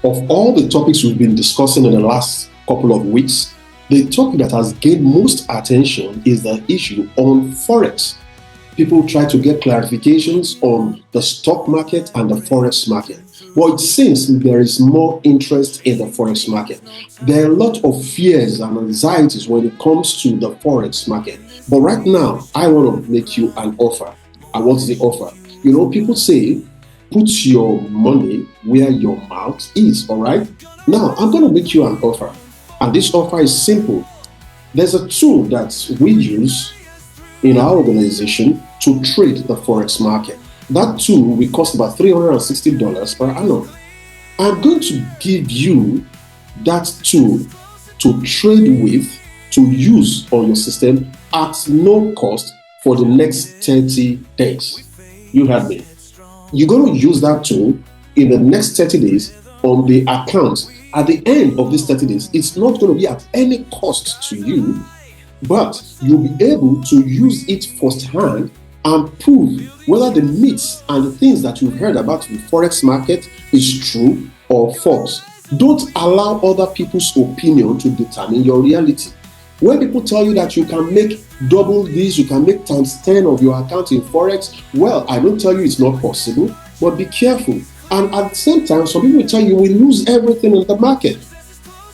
Of all the topics we've been discussing in the last couple of weeks, the topic that has gained most attention is the issue on Forex. People try to get clarifications on the stock market and the Forex market. Well, it seems there is more interest in the Forex market. There are a lot of fears and anxieties when it comes to the Forex market. But right now, I want to make you an offer. And what's the offer? You know, people say, put your money where your mouth is, all right? Now, I'm going to make you an offer. And this offer is simple. There's a tool that we use in our organization to trade the Forex market. That tool will cost about $360 per annum. I'm going to give you that tool to trade with, to use on your system at no cost for the next 30 days. You heard me. You're going to use that tool in the next 30 days on the account. At the end of these 30 days, it's not going to be at any cost to you, but you'll be able to use it firsthand and prove whether the myths and the things that you've heard about the Forex market is true or false. Don't allow other people's opinion to determine your reality. When people tell you that you can make double this, you can make times 10 of your account in Forex, well, I don't tell you it's not possible, but be careful. And at the same time, some people will tell you will lose everything in the market.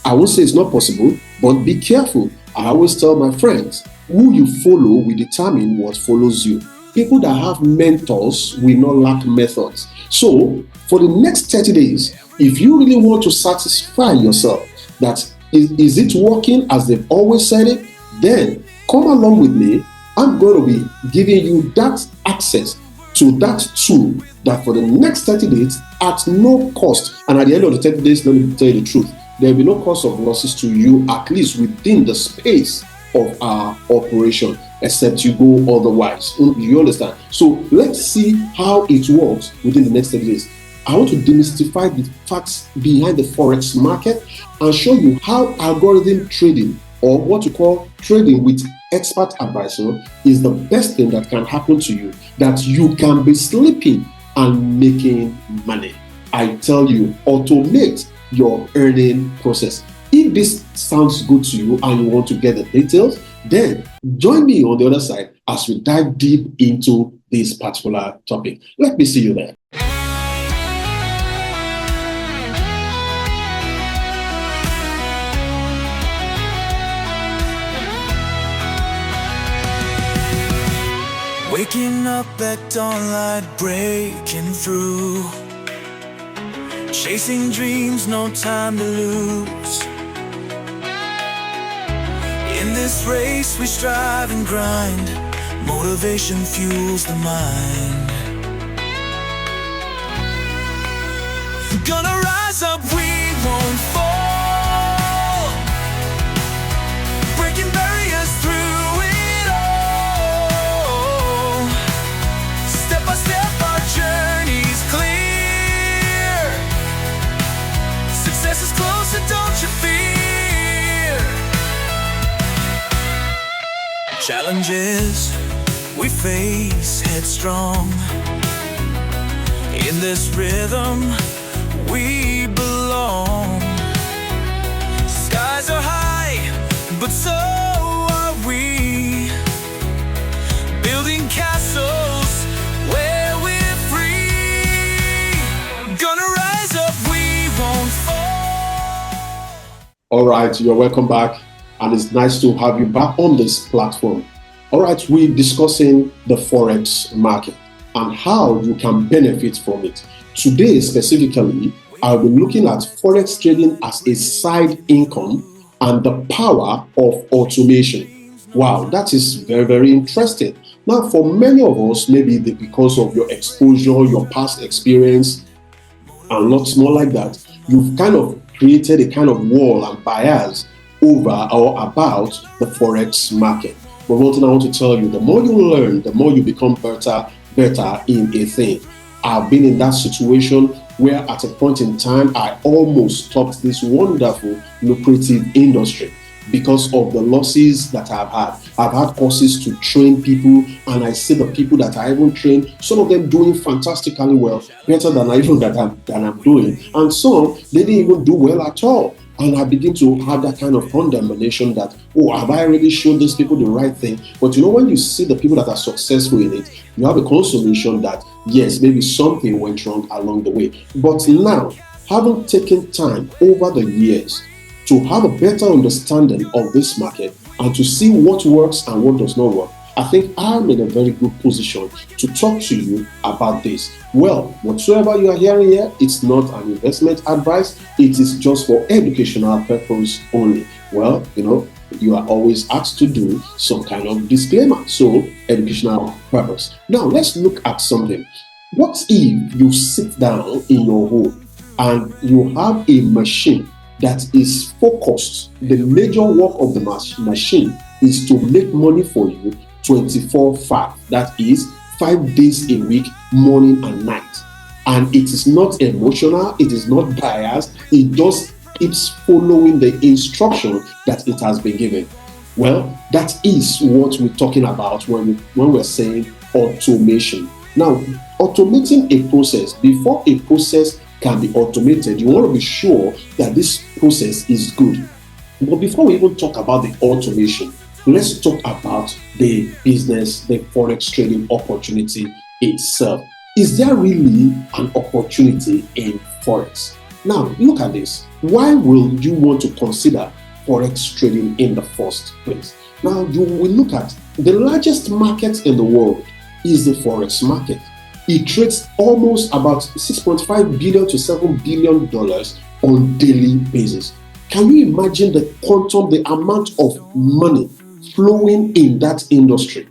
I won't say it's not possible, but be careful. I always tell my friends, who you follow will determine what follows you. People that have mentors will not lack methods. So, for the next 30 days, if you really want to satisfy yourself that is it working as they've always said it, then come along with me. I'm going to be giving you that access to that tool that for the next 30 days at no cost. And at the end of the 30 days, let me tell you the truth, there will be no cost of losses to you, at least within the space of our operation, except you go otherwise. You understand? So let's see how it works within the next 30 days. I want to demystify the facts behind the Forex market and show you how algorithm trading, or what you call trading with expert advisor, is the best thing that can happen to you, that you can be sleeping and making money. I tell you, automate your earning process. If this sounds good to you and you want to get the details, then join me on the other side as we dive deep into this particular topic. Let me see you there. Waking up at dawnlight, breaking through, chasing dreams, no time to lose. In this race we strive and grind, motivation fuels the mind. Gonna rise up, we won't fall, breaking barriers through it all. Step by step our journey's clear, success is closer, don't you fear. Challenges we face headstrong, in this rhythm we belong. Skies are high, but so are we, building castles where we're free. Gonna rise up, we won't fall. All right, you're welcome back, and it's nice to have you back on this platform. All right, we're discussing the Forex market and how you can benefit from it. Today, specifically, I'll be looking at Forex trading as a side income and the power of automation. Wow, that is very, very interesting. Now, for many of us, maybe because of your exposure, your past experience, and lots more like that, you've kind of created a kind of wall and bias over or about the Forex market. But one thing I want to tell you, the more you learn, the more you become better in a thing. I've been in that situation where at a point in time, I almost stopped this wonderful, lucrative industry. because of the losses that I've had. I've had courses to train people, and I see the people that I even trained, some of them doing fantastically well, better than I even that I'm doing, and some they didn't even do well at all. And I begin to have that kind of condemnation that, oh, have I really shown these people the right thing? But when you see the people that are successful in it, you have a consolation that, yes, maybe something went wrong along the way. But now, having taken time over the years to have a better understanding of this market and to see what works and what does not work, I think I'm in a very good position to talk to you about this. Well, whatsoever you are hearing here, it's not an investment advice. It is just for educational purpose only. Well, you are always asked to do some kind of disclaimer. So, educational purpose. Now, let's look at something. What if you sit down in your home and you have a machine that is focused? The major work of the machine is to make money for you 24/5. That is 5 days a week, morning and night. And it is not emotional, it is not biased, it just keeps following the instruction that it has been given. Well, that is what we're talking about when we're saying automation. Now, automating a process, before a process can be automated, you want to be sure that this process is good. But before we even talk about the automation, let's talk about the business, the Forex trading opportunity itself. Is there really an opportunity in Forex? Now, look at this. Why will you want to consider Forex trading in the first place? Now, you will look at the largest market in the world is the Forex market. It trades almost about $6.5 billion to $7 billion on daily basis. Can you imagine the quantum, the amount of money flowing in that industry?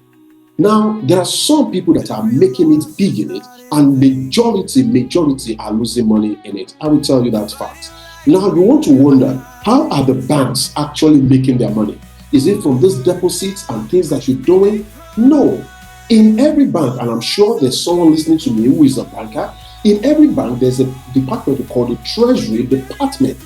Now, there are some people that are making it big in it, and majority are losing money in it. I will tell you that fact. Now, you want to wonder, how are the banks actually making their money? Is it from those deposits and things that you're doing? No. In every bank, and I'm sure there's someone listening to me who is a banker, in every bank, there's a department we call the Treasury Department.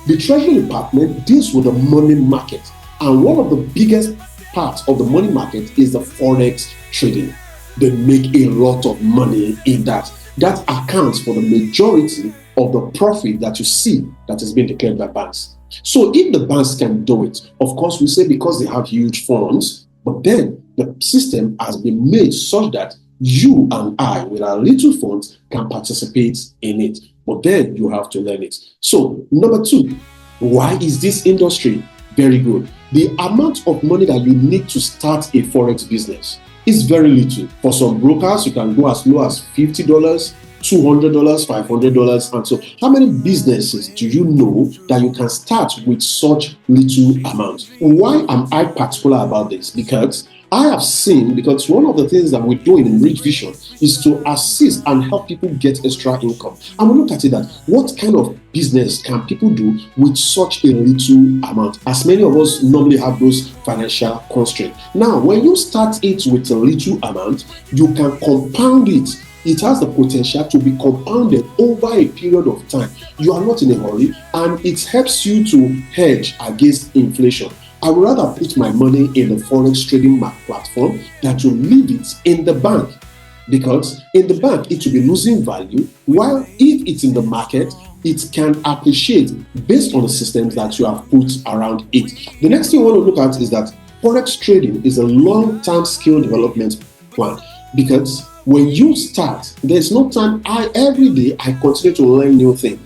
The Treasury Department deals with the money market. And one of the biggest parts of the money market is the Forex trading. They make a lot of money in that. That accounts for the majority of the profit that you see that is being declared by banks. So if the banks can do it, of course we say because they have huge funds, but then the system has been made such that you and I, with our little funds, can participate in it. But then you have to learn it. So, number two, why is this industry very good? The amount of money that you need to start a Forex business is very little. For some brokers, you can go as low as $50, $200, $500, and so. How many businesses do you know that you can start with such little amount? Why am I particular about this? Because I have seen, because one of the things that we're doing in Rich Vision is to assist and help people get extra income. And we look at it that what kind of business can people do with such a little amount, as many of us normally have those financial constraints. Now, when you start it with a little amount, you can compound it. It has the potential to be compounded over a period of time. You are not in a hurry, and it helps you to hedge against inflation. I would rather put my money in the Forex trading platform than to leave it in the bank, because in the bank it will be losing value, while if it's in the market, it can appreciate based on the systems that you have put around it. The next thing I want to look at is that Forex trading is a long-term skill development plan, because when you start, there's no time. Every day I continue to learn new things.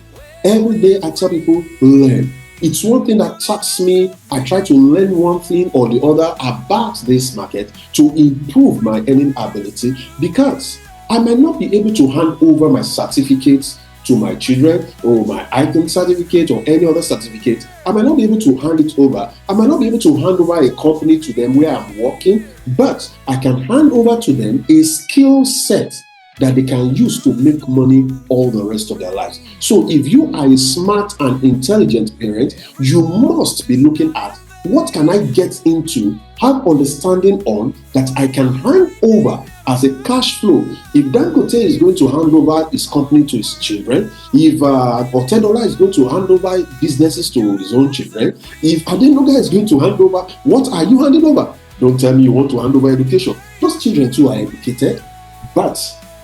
Every day I tell people, learn. It's one thing that touches me. I try to learn one thing or the other about this market to improve my earning ability, because I might not be able to hand over my certificates to my children, or my item certificate or any other certificate. I might not be able to hand it over. I might not be able to hand over a company to them where I'm working, but I can hand over to them a skill set that they can use to make money all the rest of their lives. So if you are a smart and intelligent parent, you must be looking at What can I get into, have understanding on, that I can hand over as a cash flow? If Dangote is going to hand over his company to his children, if Otedola is going to hand over businesses to his own children, if Adenuga is going to hand over, what are you handing over? Don't tell me you want to hand over education. Those children too are educated. But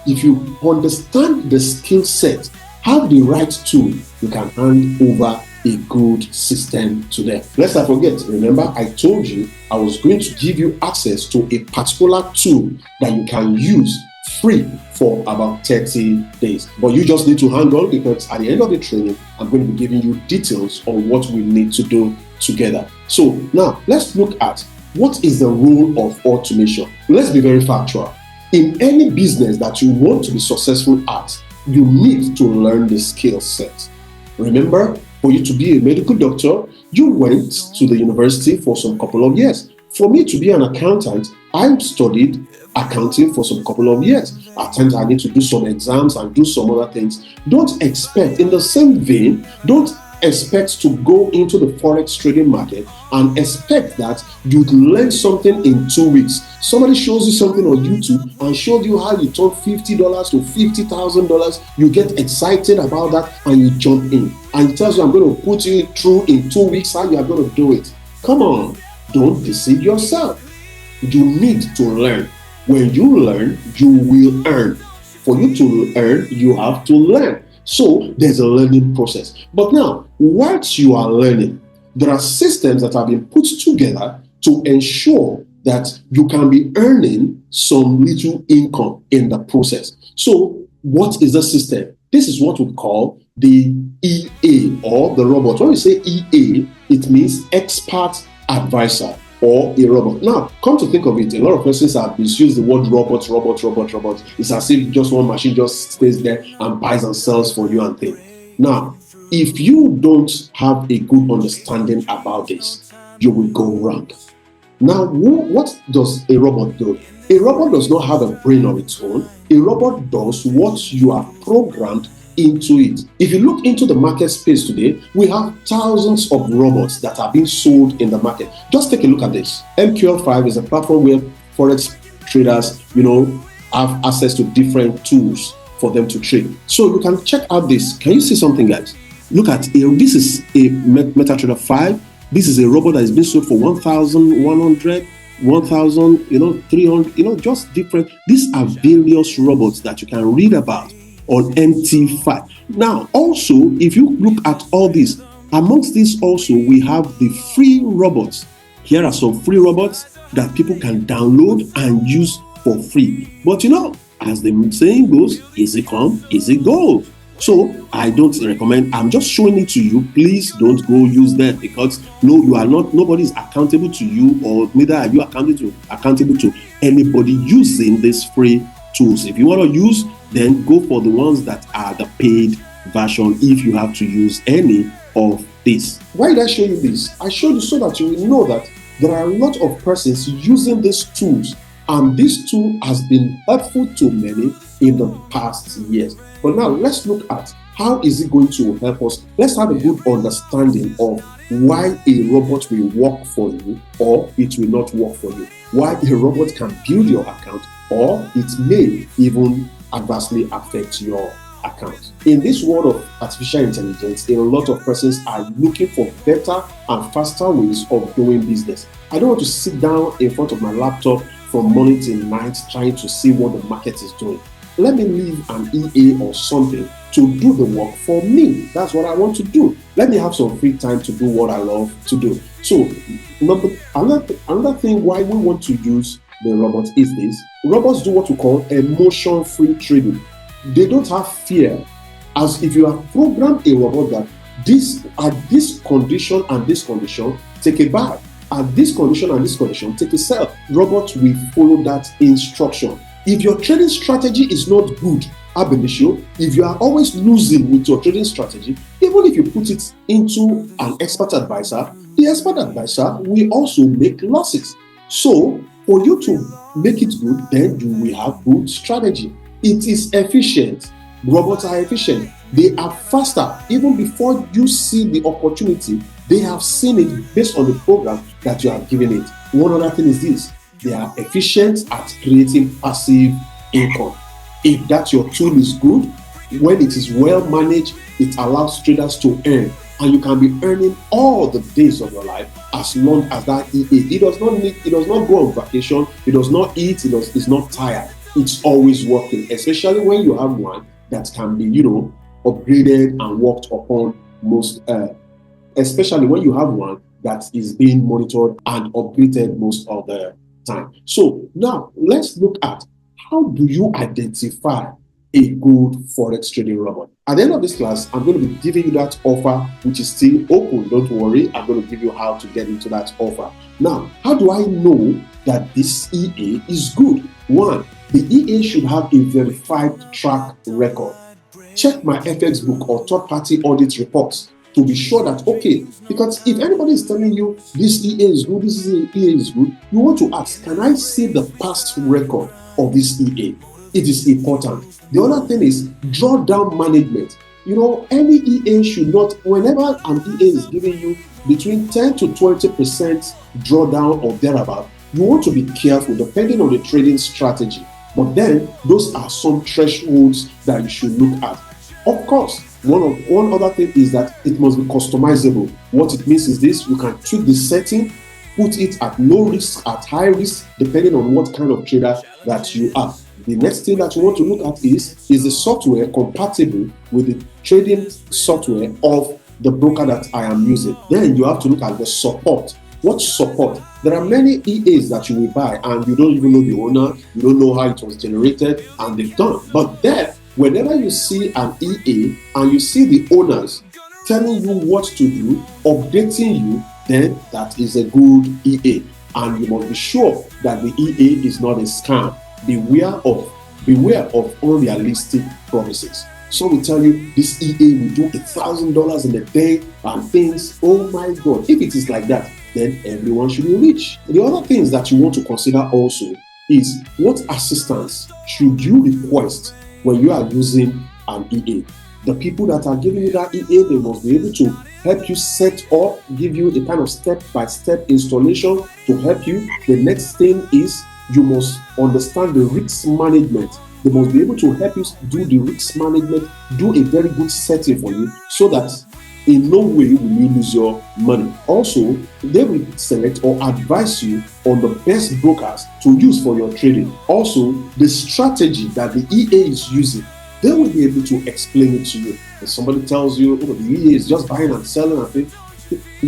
if you understand the skill set, have the right tool, you can hand over a good system to them. Let's not forget, remember I told you I was going to give you access to a particular tool that you can use free for about 30 days. But you just need to hang on, because at the end of the training, I'm going to be giving you details on what we need to do together. So now let's look at what is the role of automation. Let's be very factual. In any business that you want to be successful at, you need to learn the skill set. Remember, for you to be a medical doctor, you went to the university for some couple of years. For me to be an accountant, I studied accounting for some couple of years. At times I need to do some exams and do some other things. Don't expect, in the same vein, don't expect to go into the Forex trading market and expect that you'd learn something in 2 weeks. Somebody shows you something on YouTube and showed you how you turn $50 to $50,000. You get excited about that and you jump in. And he tells you, I'm going to put you through in 2 weeks how you are going to do it. Come on, don't deceive yourself. You need to learn. When you learn, you will earn. For you to earn, you have to learn. So there's a learning process. But now, whilst you are learning, there are systems that have been put together to ensure that you can be earning some little income in the process. So what is the system? This is what we call the EA, or the robot. When we say EA, it means expert advisor, or a robot. Now, come to think of it, a lot of persons have misused the word robot. It's as if just one machine just stays there and buys and sells for you and things. Now, if you don't have a good understanding about this, you will go wrong. Now, what does a robot do? A robot does not have a brain of its own. A robot does what you are programmed into it. If you look into the market space today, we have thousands of robots that are being sold in the market. Just take a look at this. MQL5 is a platform where Forex traders, have access to different tools for them to trade. So you can check out this. Can you see something, guys? Look at this is a MetaTrader 5. This is a robot that is being sold for 1,100, 1,000, 300, just different. These are various robots that you can read about on MT5. Now, also, if you look at all this, amongst this also, we have the free robots. Here are some free robots that people can download and use for free. But as the saying goes, easy come, easy go. So I don't recommend, I'm just showing it to you. Please don't go use that, because nobody's accountable to you, or neither are you accountable to anybody using these free tools. If you want to use, then go for the ones that are the paid version if you have to use any of this. Why did I show you this? I showed you so that you will know that there are a lot of persons using these tools, and this tool has been helpful to many in the past years. But now let's look at how is it going to help us. Let's have a good understanding of why a robot will work for you or it will not work for you. Why a robot can build your account, or it may even adversely affect your account. In this world of artificial intelligence, a lot of persons are looking for better and faster ways of doing business. I don't want to sit down in front of my laptop from morning till night trying to see what the market is doing. Let me leave an EA or something to do the work for me. That's what I want to do. Let me have some free time to do what I love to do. So, another thing why we want to use the robot is this. Robots do what we call emotion-free trading. They don't have fear. As if you have programmed a robot that at this condition and this condition, take a buy. At this condition and this condition, take a sell. Robots will follow that instruction. If your trading strategy is not good, ab initio, if you are always losing with your trading strategy, even if you put it into an expert advisor, the expert advisor will also make losses. So, for you to make it good, then you will have good strategy. It is efficient. Robots are efficient. They are faster. Even before you see the opportunity, They have seen it based on the program that you have given it. One other thing is this: they are efficient at creating passive income. If that your tool is good, when it is well managed, it allows traders to earn, and you can be earning all the days of your life as long as that EA. It does not go on vacation, it does not eat, it's not tired. It's always working, especially when you have one that can be, upgraded and worked upon most, especially when you have one that is being monitored and upgraded most of the time. So now let's look at, how do you identify a good Forex trading robot? At the end of this class, I'm going to be giving you that offer, which is still open. Don't worry, I'm going to give you how to get into that offer. Now, how do I know that this EA is good? One, the EA should have a verified track record. Check my FX book or third-party audit reports to be sure that, okay, because if anybody is telling you this EA is good, this EA is good, you want to ask, can I see the past record of this EA? It is important. The other thing is drawdown management. Any EA should not, whenever an EA is giving you between 10 to 20% drawdown or thereabout, you want to be careful depending on the trading strategy. But then those are some thresholds that you should look at. Of course, one other thing is that it must be customizable. What it means is this: you can tweak the setting, put it at low risk, at high risk, depending on what kind of trader that you are. The next thing that you want to look at is the software compatible with the trading software of the broker that I am using. Then you have to look at the support. What support? There are many EAs that you will buy and you don't even know the owner, you don't know how it was generated, and they've done. But then, whenever you see an EA and you see the owners telling you what to do, updating you, then that is a good EA. And you must be sure that the EA is not a scam. Beware of unrealistic promises. Some will tell you this EA will do $1,000 in a day and things. Oh my God! If it is like that, then everyone should be rich. The other things that you want to consider also is, what assistance should you request when you are using an EA? The people that are giving you that EA, they must be able to help you set up, give you a kind of step-by-step installation to help you. The next thing is, you must understand the risk management. They must be able to help you do the risk management, do a very good setting for you, so that in no way will you lose your money. Also, they will select or advise you on the best brokers to use for your trading. Also, the strategy that the EA is using, they will be able to explain it to you. If somebody tells you, the EA is just buying and selling, I think,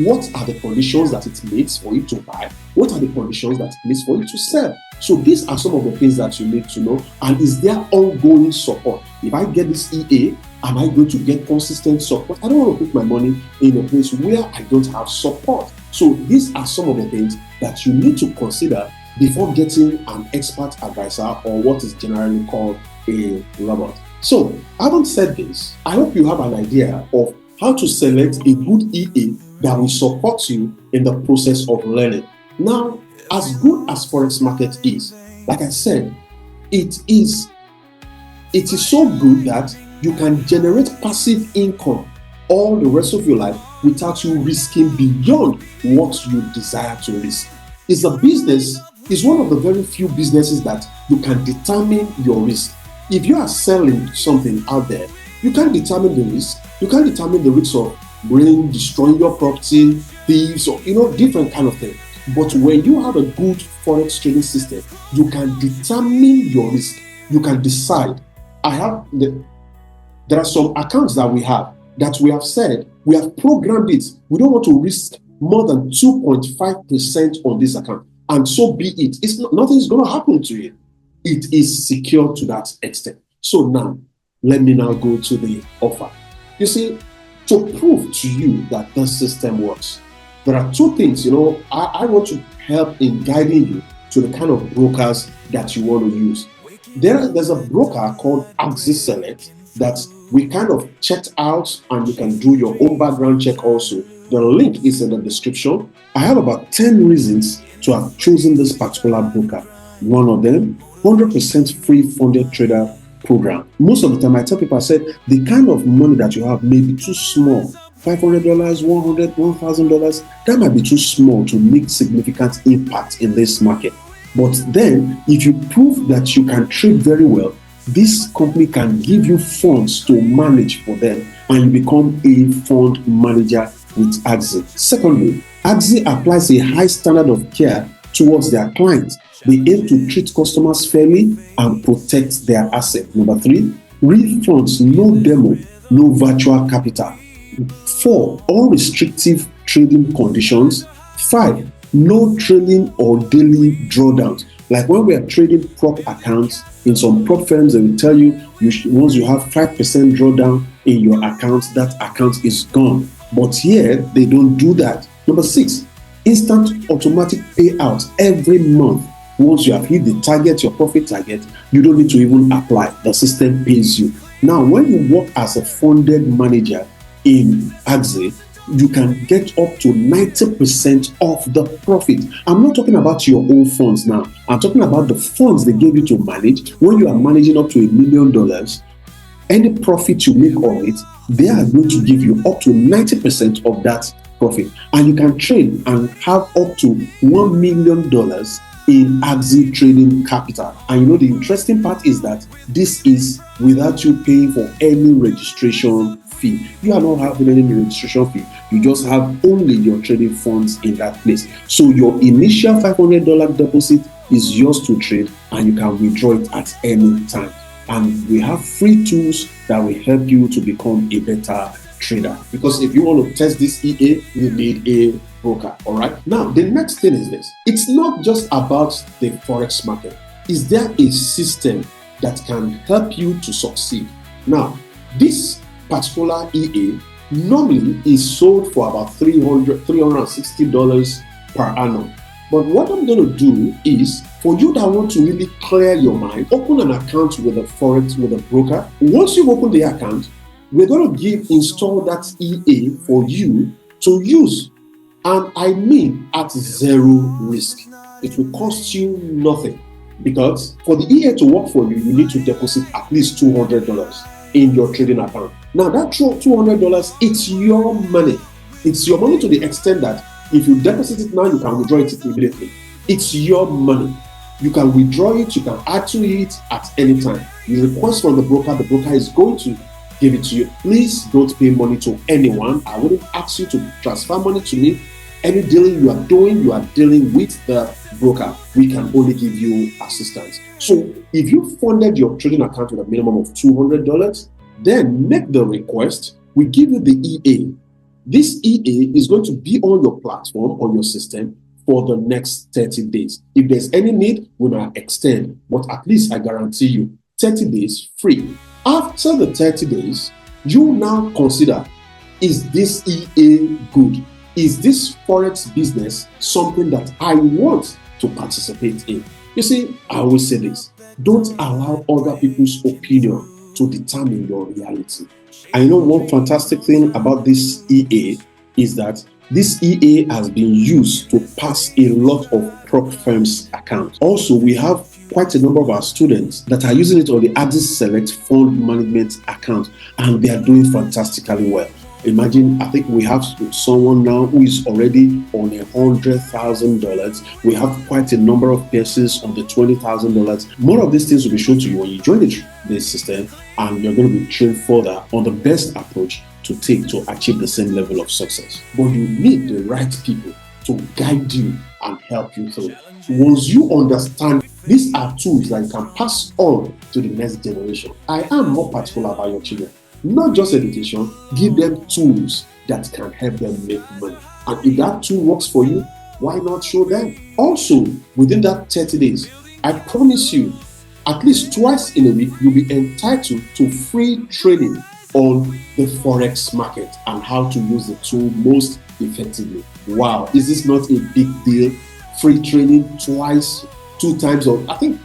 what are the conditions that it makes for you to buy? What are the conditions that it makes for you to sell? So these are some of the things that you need to know. And is there ongoing support? If I get this EA, am I going to get consistent support? I don't want to put my money in a place where I don't have support. So these are some of the things that you need to consider before getting an expert advisor, or what is generally called a robot. So having said this, I hope you have an idea of how to select a good EA that will support you in the process of learning. Now, as good as Forex market is, like I said, it is so good that you can generate passive income all the rest of your life without you risking beyond what you desire to risk. It's a business, it's one of the very few businesses that you can determine your risk. If you are selling something out there, you can't determine the risk. You can't determine the risk of rain destroying your property, thieves, or different kind of thing. But when you have a good Forex trading system, you can determine your risk. You can decide. There are some accounts that we have said, we have programmed it. We don't want to risk more than 2.5% on this account. And so be it. Nothing is going to happen to it. It is secure to that extent. So now, let me now go to the offer. You see, to prove to you that the system works, there are two things, I want to help in guiding you to the kind of brokers that you want to use. There's a broker called Axis Select that we kind of checked out, and you can do your own background check also. The link is in the description. I have about 10 reasons to have chosen this particular broker. One of them, 100% free funded trader program. Most of the time I tell people, I said, the kind of money that you have may be too small $500, $100, $1,000, that might be too small to make significant impact in this market. But then, if you prove that you can trade very well, this company can give you funds to manage for them, and you become a fund manager with Axie. Secondly, Axie applies a high standard of care towards their clients. They aim to treat customers fairly and protect their assets. Number 3, real funds, no demo, no virtual capital. 4, unrestricted trading conditions. 5, no trading or daily drawdowns. Like when we are trading prop accounts, in some prop firms, they will tell you, once you have 5% drawdown in your account, that account is gone. But here, they don't do that. Number 6, instant automatic payouts every month. Once you have hit the target, your profit target, you don't need to even apply. The system pays you. Now, when you work as a funded manager in Axie, you can get up to 90% of the profit. I'm not talking about your own funds now. I'm talking about the funds they gave you to manage. When you are managing up to $1 million, any profit you make on it, they are going to give you up to 90% of that profit. And you can trade and have up to $1 million in Axie trading capital. And you know, the interesting part is that this is without you paying for any registration fee. You are not having any registration fee. You just have only your trading funds in that place. So your initial $500 deposit is yours to trade, and you can withdraw it at any time. And we have free tools that will help you to become a better trader. Because if you want to test this EA, you need a broker. All right. Now, the next thing is this. It's not just about the Forex market. Is there a system that can help you to succeed? Now, this particular EA normally is sold for about $360 per annum. But what I'm going to do is, for you that want to really clear your mind, open an account with a Forex, with a broker. Once you open the account, we're going to install that EA for you to use. And I mean at zero risk. It will cost you nothing. Because for the EA to work for you, you need to deposit at least $200 in your trading account. Now that $200, it's your money. It's your money to the extent that if you deposit it now, you can withdraw it immediately. It's your money. You can withdraw it, you can add to it at any time. You request from the broker is going to give it to you. Please don't pay money to anyone. I wouldn't ask you to transfer money to me. Any dealing you are doing, you are dealing with the broker. We can only give you assistance. So if you funded your trading account with a minimum of $200, then make the request. We give you the EA. This EA is going to be on your platform, on your system, for the next 30 days. If there's any need, we might extend, but at least I guarantee you 30 days free. After the 30 days, you now consider, is this EA good? Is this Forex business something that I want to participate in? You see, I always say this, don't allow other people's opinion to determine your reality. I know one fantastic thing about this EA is that this EA has been used to pass a lot of prop firms' accounts. Also, we have quite a number of our students that are using it on the Axie Select Fund Management account, and they are doing fantastically well. Imagine, I think we have someone now who is already on $100,000. We have quite a number of persons on the $20,000. More of these things will be shown to you when you join the system, and you're going to be trained further on the best approach to take to achieve the same level of success. But you need the right people to guide you and help you through. Once you understand, these are tools that you can pass on to the next generation. I am more particular about your children. Not just education, give them tools that can help them make money. And if that tool works for you, why not show them? Also, within that 30 days, I promise you, at least twice in a week, you'll be entitled to free training on the Forex market and how to use the tool most effectively. Wow, is this not a big deal? Free training twice, two times or 3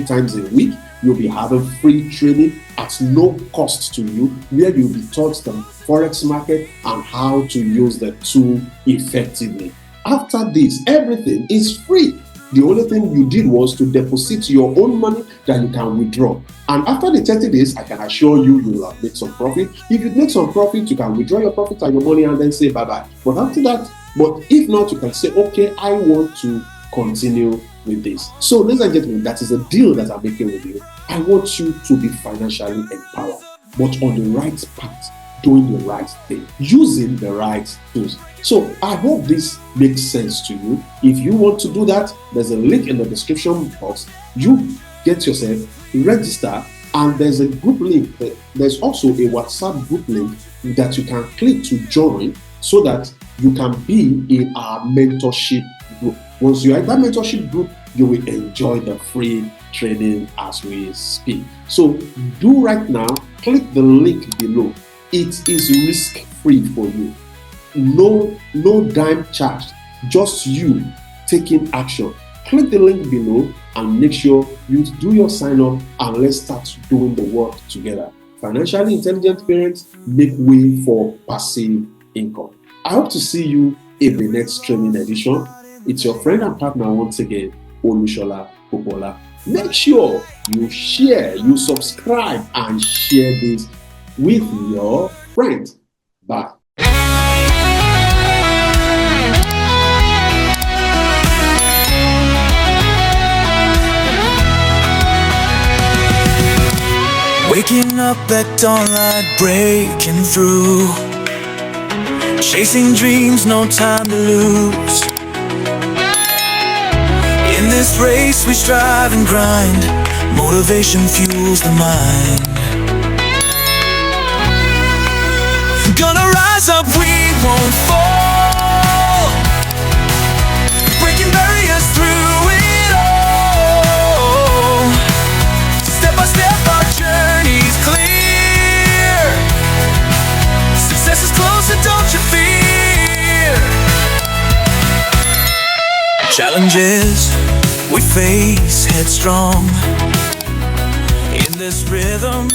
times a week. You'll be having free training at no cost to you, where you'll be taught the Forex market and how to use the tool effectively. After this, everything is free. The only thing you did was to deposit your own money that you can withdraw. And after the 30 days, I can assure you, you will have made some profit. If you make some profit, you can withdraw your profit and your money and then say bye-bye. But after that, but if not, you can say, okay, I want to continue with this. So, ladies and gentlemen, that is a deal that I'm making with you. I want you to be financially empowered, but on the right path, doing the right thing, using the right tools. So I hope this makes sense to you. If you want to do that, there's a link in the description box. You get yourself, register, and there's a group link. There's also a WhatsApp group link that you can click to join so that you can be in our mentorship group. Once you are in that mentorship group, you will enjoy the free training as we speak. So do right now, click the link below. It is risk-free for you. No dime charged, just you taking action. Click the link below and make sure you do your sign up, and let's start doing the work together. Financially intelligent parents make way for passive income. I hope to see you in the next training edition. It's your friend and partner once again, Olusola Popola. Make sure you share, you subscribe, and share this with your friends. Bye. Waking up at dawn, light breaking through, chasing dreams, no time to lose. In this race we strive and grind, motivation fuels the mind. Gonna rise up, we won't fall, breaking barriers through it all. Step by step our journey's clear, success is closer, don't you fear. Challenges we face headstrong, in this rhythm